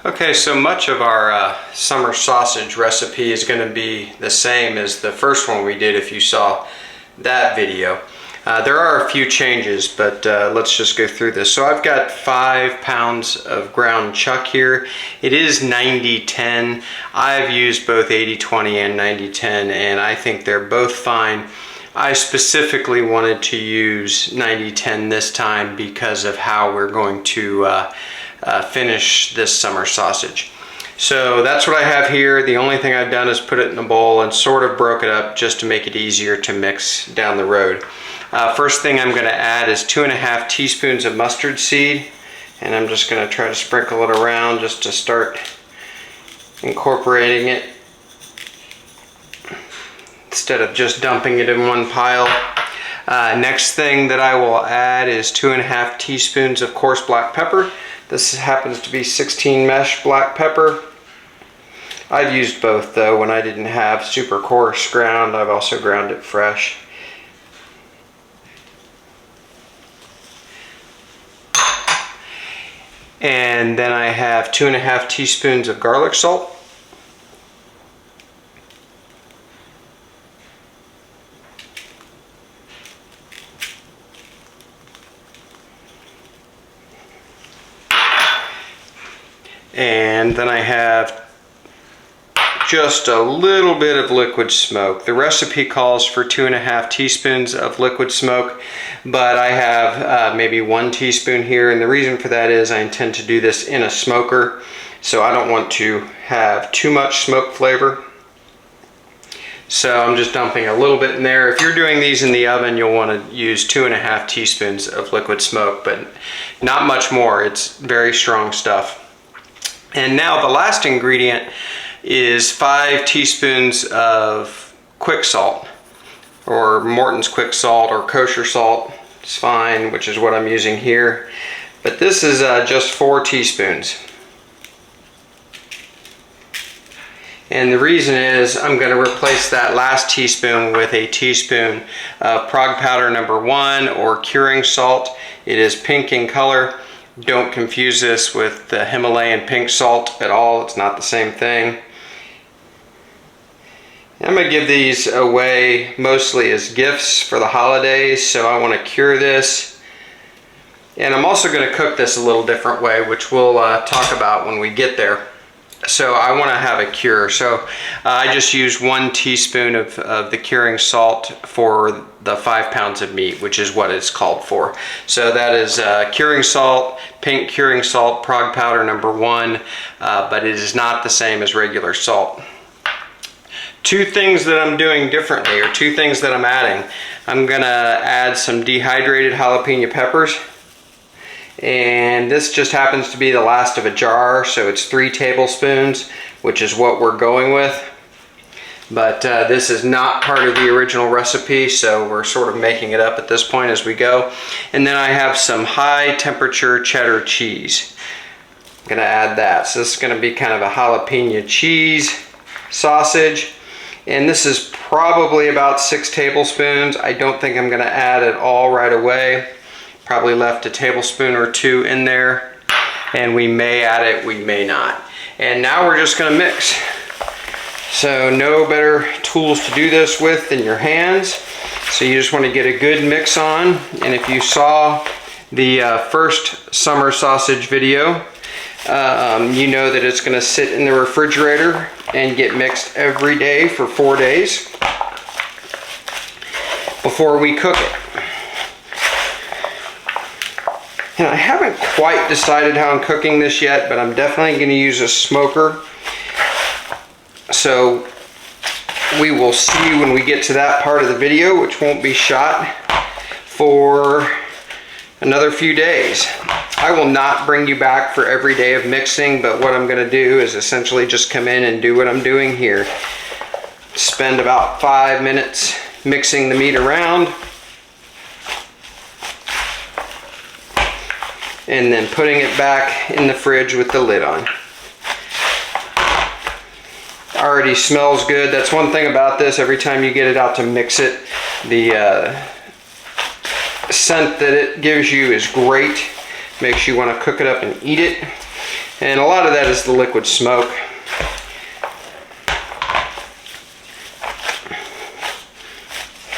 Okay, so much of our summer sausage recipe is going to be the same as the first one we did if you saw that video. There are a few changes, but let's just go through this. So I've got 5 pounds of ground chuck here. It is 90-10. I've used both 80-20 and 90-10, and I think they're both fine. I specifically wanted to use 90-10 this time because of how we're going to finish this summer sausage. So that's what I have here. The only thing I've done is put it in a bowl and sort of broke it up just to make it easier to mix down the road. First thing I'm going to add is 2½ teaspoons of mustard seed, and I'm just going to try to sprinkle it around just to start incorporating it instead of just dumping it in one pile. Next thing that I will add is 2½ teaspoons of coarse black pepper. This happens to be 16 mesh black pepper. I've used both though. When I didn't have super coarse ground, I've also ground it fresh. And then I have 2½ teaspoons of garlic salt. And then I have just a little bit of liquid smoke. The recipe calls for 2½ teaspoons of liquid smoke, but I have maybe 1 teaspoon here, and the reason for that is I intend to do this in a smoker, so I don't want to have too much smoke flavor. So I'm just dumping a little bit in there. If you're doing these in the oven, you'll want to use 2½ teaspoons of liquid smoke, but not much more. It's very strong stuff. And now the last ingredient is 5 teaspoons of quick salt, or Morton's quick salt, or kosher salt. It's fine, which is what I'm using here. But this is just 4 teaspoons. And the reason is I'm going to replace that last teaspoon with a teaspoon of Prague powder number 1, or curing salt. It is pink in color. Don't confuse this with the Himalayan pink salt at all. It's not the same thing. I'm going to give these away mostly as gifts for the holidays, so I want to cure this. And I'm also going to cook this a little different way, which we'll talk about when we get there. So I want to have a cure. So I just used 1 teaspoon of the curing salt for the 5 pounds of meat, which is what it's called for. So that is curing salt, pink curing salt, Prague powder number 1, but it is not the same as regular salt. 2 things that I'm doing differently, or 2 things that I'm adding. I'm gonna add some dehydrated jalapeno peppers. And this just happens to be the last of a jar, so it's 3 tablespoons, which is what we're going with. But this is not part of the original recipe, so we're sort of making it up at this point as we go. And then I have some high temperature cheddar cheese. I'm gonna add that. So this is gonna be kind of a jalapeno cheese sausage. And this is probably about 6 tablespoons. I don't think I'm gonna add it all right away. Probably left a tablespoon or 2 in there, and we may add it, we may not. And now we're just gonna mix. So no better tools to do this with than your hands. So you just want to get a good mix on. And if you saw the first summer sausage video, you know that it's gonna sit in the refrigerator and get mixed every day for 4 days before we cook it. And I haven't quite decided how I'm cooking this yet, but I'm definitely going to use a smoker. So we will see when we get to that part of the video, which won't be shot for another few days. I will not bring you back for every day of mixing, but what I'm going to do is essentially just come in and do what I'm doing here. Spend about 5 minutes mixing the meat around, and then putting it back in the fridge with the lid on. Already smells good. That's one thing about this. Every time you get it out to mix it, the scent that it gives you is great. Makes you want to cook it up and eat it. And a lot of that is the liquid smoke.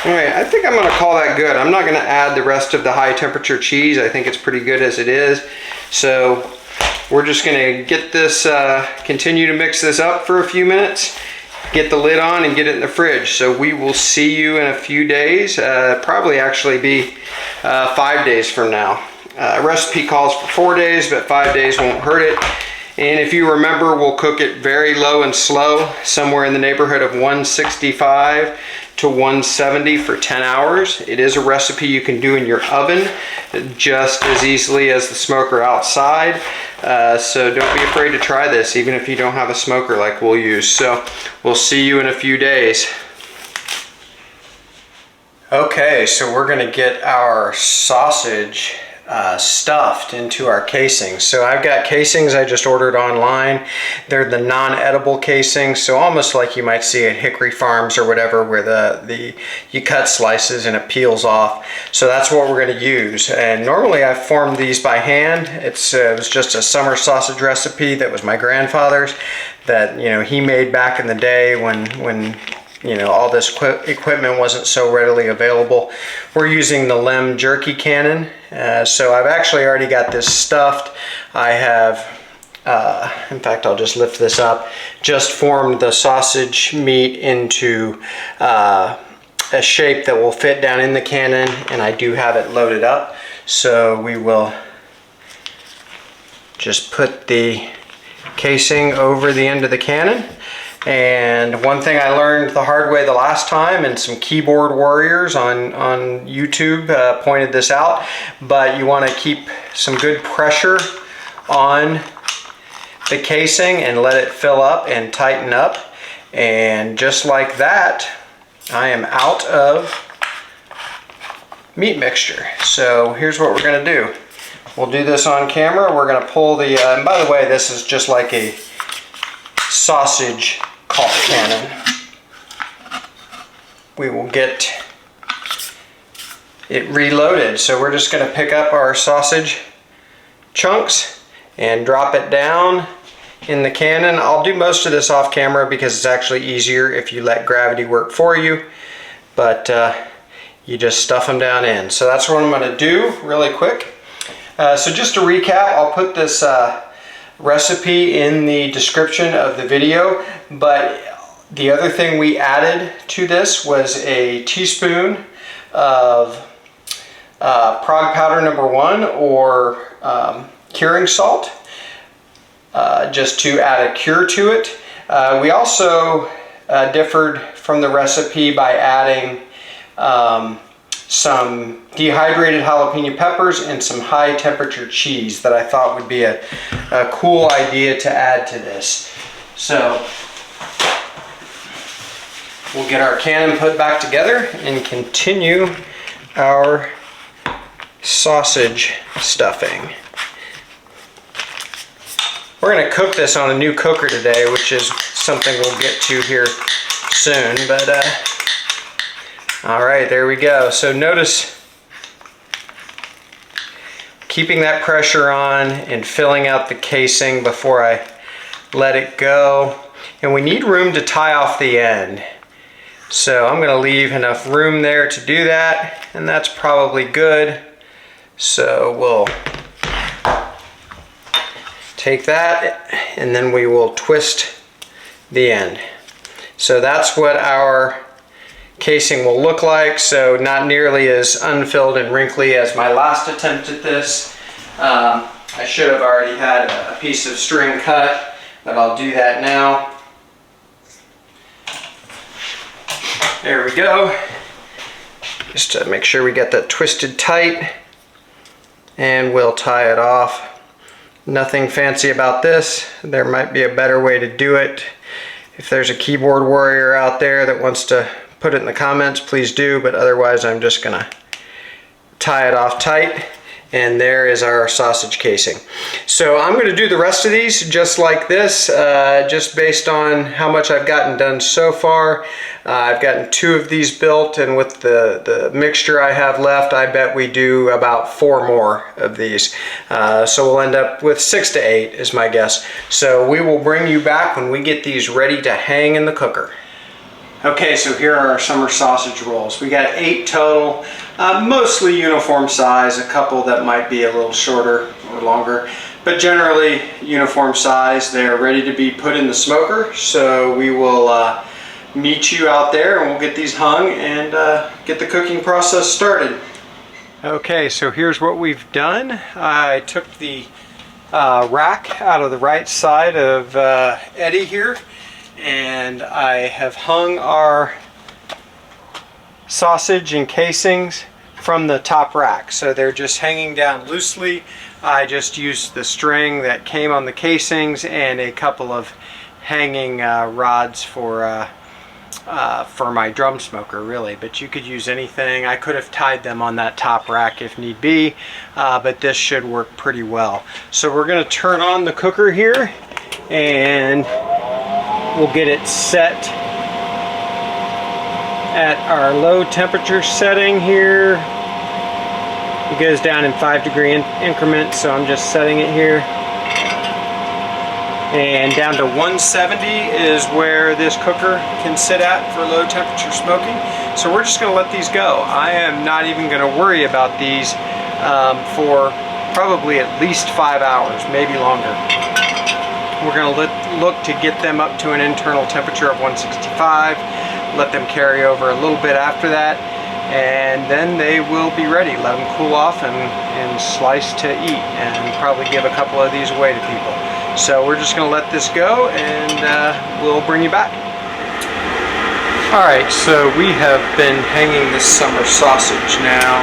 Alright, I think I'm going to call that good. I'm not going to add the rest of the high temperature cheese. I think it's pretty good as it is. So we're just going to get this, continue to mix this up for a few minutes, get the lid on and get it in the fridge. So we will see you in a few days, probably actually be 5 days from now. Recipe calls for 4 days, but 5 days won't hurt it. And if you remember, we'll cook it very low and slow, somewhere in the neighborhood of 165 to 170 for 10 hours. It is a recipe you can do in your oven just as easily as the smoker outside. So don't be afraid to try this, even if you don't have a smoker like we'll use. So we'll see you in a few days. Okay, so we're gonna get our sausage stuffed into our casings. So I've got casings I just ordered online. They're the non-edible casings, so almost like you might see at Hickory Farms or whatever, where you cut slices and it peels off. So that's what we're going to use. And normally I formed these by hand. It was just a summer sausage recipe that was my grandfather's, that he made back in the day when all this equipment wasn't so readily available. We're using the Lem jerky cannon. So I've actually already got this stuffed. I have, in fact, I'll just lift this up, just formed the sausage meat into a shape that will fit down in the cannon, and I do have it loaded up. So we will just put the casing over the end of the cannon. And one thing I learned the hard way the last time, and some keyboard warriors on YouTube pointed this out, but you want to keep some good pressure on the casing and let it fill up and tighten up. And just like that, I am out of meat mixture. So here's what we're going to do. We'll do this on camera. We're going to pull the, and by the way, this is just like a sausage caulk cannon. We will get it reloaded. So we're just going to pick up our sausage chunks and drop it down in the cannon. I'll do most of this off camera because it's actually easier if you let gravity work for you, but you just stuff them down in. So that's what I'm going to do really quick. So just to recap, I'll put this recipe in the description of the video, but the other thing we added to this was a teaspoon of Prague powder #1 or curing salt, just to add a cure to it. We also differed from the recipe by adding some dehydrated jalapeno peppers and some high temperature cheese that I thought would be a cool idea to add to this. So we'll get our cannon put back together and continue our sausage stuffing. We're going to cook this on a new cooker today, which is something we'll get to here soon, but all right, there we go. So notice keeping that pressure on and filling out the casing before I let it go. And we need room to tie off the end. So I'm going to leave enough room there to do that, and that's probably good. So we'll take that and then we will twist the end. So that's what our casing will look like. So not nearly as unfilled and wrinkly as my last attempt at this. I should have already had a piece of string cut, but I'll do that now. There we go. Just to make sure we get that twisted tight, and we'll tie it off. Nothing fancy about this. There might be a better way to do it. If there's a keyboard warrior out there that wants to put it in the comments, please do, but otherwise I'm just gonna tie it off tight, and there is our sausage casing. So I'm gonna do the rest of these just like this, just based on how much I've gotten done so far. I've gotten 2 of these built, and with with the mixture I have left, I bet we do about 4 more of these. So we'll end up with 6 to 8 is my guess. So we will bring you back when we get these ready to hang in the cooker. Okay, so here are our summer sausage rolls. We got 8 total, mostly uniform size, a couple that might be a little shorter or longer, but generally uniform size. They're ready to be put in the smoker, so we will meet you out there and we'll get these hung and get the cooking process started. Okay, so here's what we've done. I took the rack out of the right side of Eddie here, and I have hung our sausage and casings from the top rack. So they're just hanging down loosely. I just used the string that came on the casings and a couple of hanging rods for my drum smoker, really, but you could use anything. I could have tied them on that top rack if need be, but this should work pretty well. So we're going to turn on the cooker here and we'll get it set at our low temperature setting here. It goes down in 5-degree increments, so I'm just setting it here. And down to 170 is where this cooker can sit at for low temperature smoking. So we're just going to let these go. I am not even going to worry about these for probably at least 5 hours, maybe longer. We're going to look to get them up to an internal temperature of 165, let them carry over a little bit after that, and then they will be ready. Let them cool off and slice to eat, and probably give a couple of these away to people. So we're just going to let this go and we'll bring you back. Alright, so we have been hanging this summer sausage now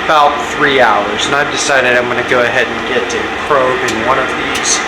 about 3 hours, and I've decided I'm going to go ahead and get a probe in one of these.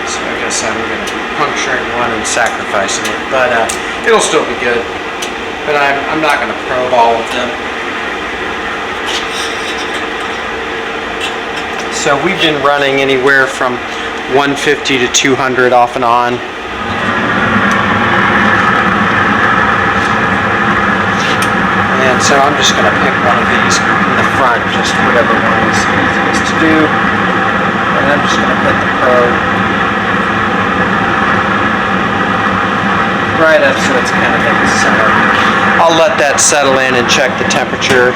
So I guess I'm going to be puncturing one and sacrificing it, but it'll still be good. But I'm not going to probe all of them. So we've been running anywhere from 150 to 200 off and on. And so I'm just going to pick one of these in the front, just whatever one is easiest to do. And I'm just going to put the probe right up so it's kind of in the center. I'll let that settle in and check the temperature.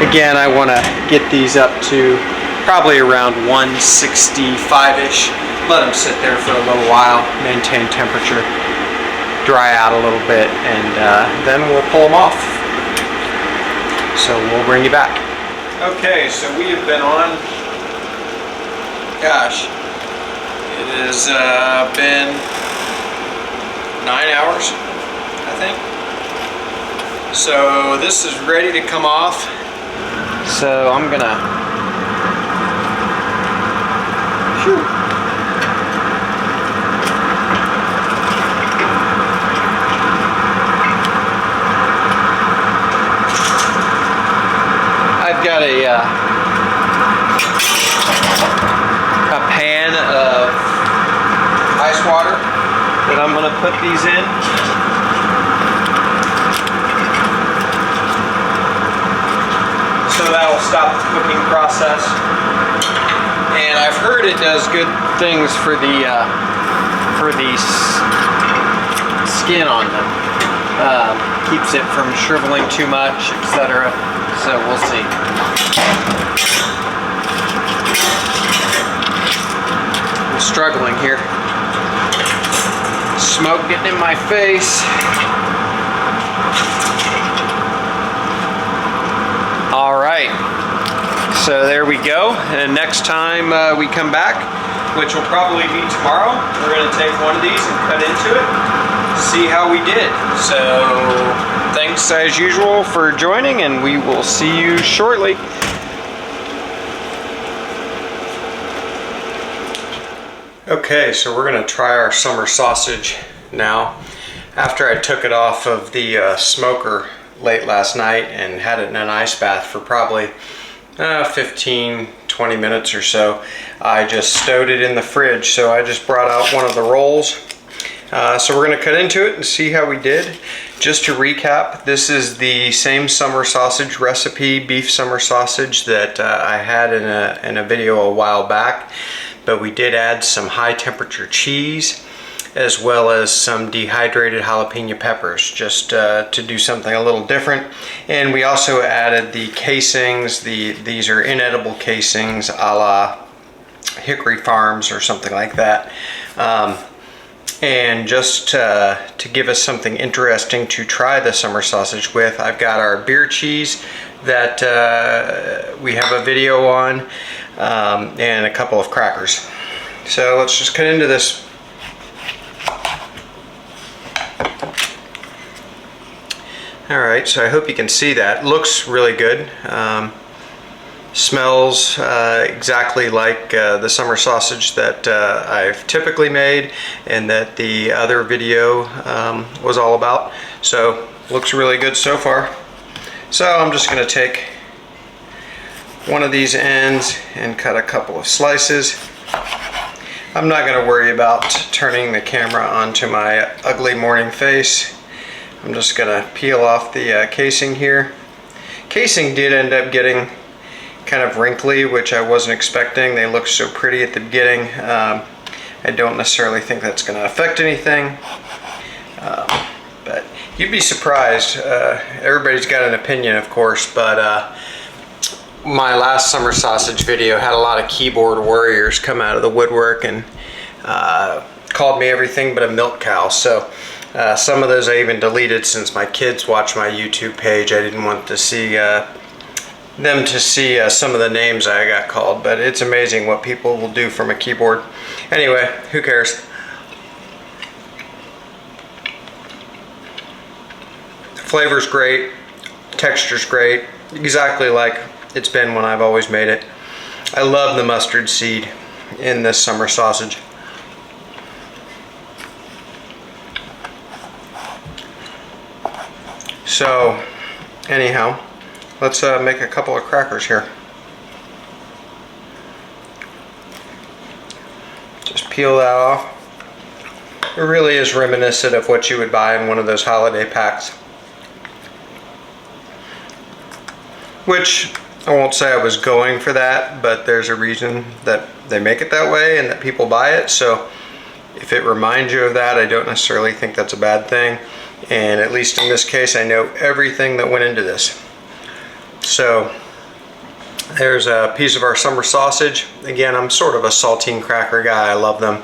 Again, I want to get these up to probably around 165-ish. Let them sit there for a little while, maintain temperature, dry out a little bit, and then we'll pull them off. So we'll bring you back. Okay, so we have been on, gosh, it has been 9 hours, I think. So this is ready to come off. So I'm gonna I've got a pan of ice water that I'm going to put these in. So that will stop the cooking process. And I've heard it does good things for the skin on them. Keeps it from shriveling too much, etc. So we'll see. I'm struggling here. Smoke getting in my face. All right. So there we go. And next time we come back, which will probably be tomorrow, we're going to take one of these and cut into it, see how we did. So thanks as usual for joining, and we will see you shortly. Okay, so we're going to try our summer sausage now. After I took it off of the smoker late last night and had it in an ice bath for probably 15-20 minutes or so, I just stowed it in the fridge. So I just brought out one of the rolls. So we're going to cut into it and see how we did. just to recap, this is the same summer sausage recipe, beef summer sausage, that I had in a video a while back, but we did add some high temperature cheese as well as some dehydrated jalapeno peppers, just to do something a little different. And we also added the casings. These are inedible casings a la Hickory Farms or something like that. And just to give us something interesting to try the summer sausage with, I've got our beer cheese that we have a video on, and a couple of crackers. So let's just cut into this. Alright, so I hope you can see that. Looks really good. Smells exactly like the summer sausage that I've typically made and that the other video was all about. So looks really good so far. So I'm just going to take one of these ends and cut a couple of slices. I'm not going to worry about turning the camera onto my ugly morning face. I'm just going to peel off the casing here. Casing did end up getting kind of wrinkly, which I wasn't expecting. They look so pretty at the beginning. I don't necessarily think that's going to affect anything, but you'd be surprised. Everybody's got an opinion, of course, but my last summer sausage video had a lot of keyboard warriors come out of the woodwork and called me everything but a milk cow. So some of those I even deleted since my kids watch my YouTube page. I didn't want to see them to see some of the names I got called, but it's amazing what people will do from a keyboard. Anyway, who cares? The flavor's great, texture's great, exactly like it's been when I've always made it. I love the mustard seed in this summer sausage. So anyhow, let's make a couple of crackers here. Just peel that off. It really is reminiscent of what you would buy in one of those holiday packs. Which, I won't say I was going for that, but there's a reason that they make it that way and that people buy it. So if it reminds you of that, I don't necessarily think that's a bad thing. And at least in this case, I know everything that went into this. So there's a piece of our summer sausage. Again, I'm sort of a saltine cracker guy. I love them.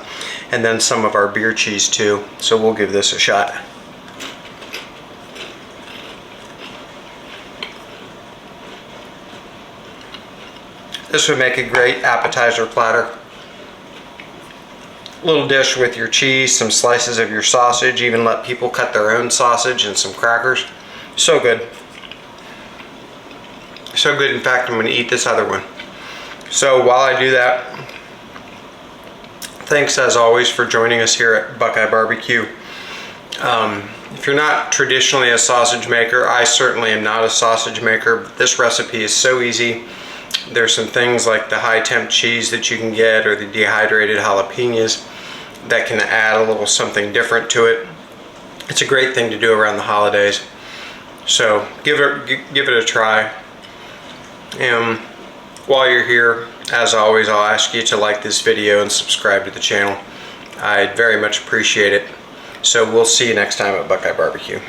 And then some of our beer cheese too. So we'll give this a shot. This would make a great appetizer platter. Little dish with your cheese, some slices of your sausage, even let people cut their own sausage and some crackers. So good. So good, in fact, I'm going to eat this other one. So while I do that, thanks as always for joining us here at BuQeye Barbecue. If you're not traditionally a sausage maker, I certainly am not a sausage maker, but this recipe is so easy. There's some things like the high temp cheese that you can get, or the dehydrated jalapenos that can add a little something different to it. It's a great thing to do around the holidays. So give it a try. And while you're here, as always, I'll ask you to like this video and subscribe to the channel. I'd very much appreciate it. So we'll see you next time at BuQeye Barbecue.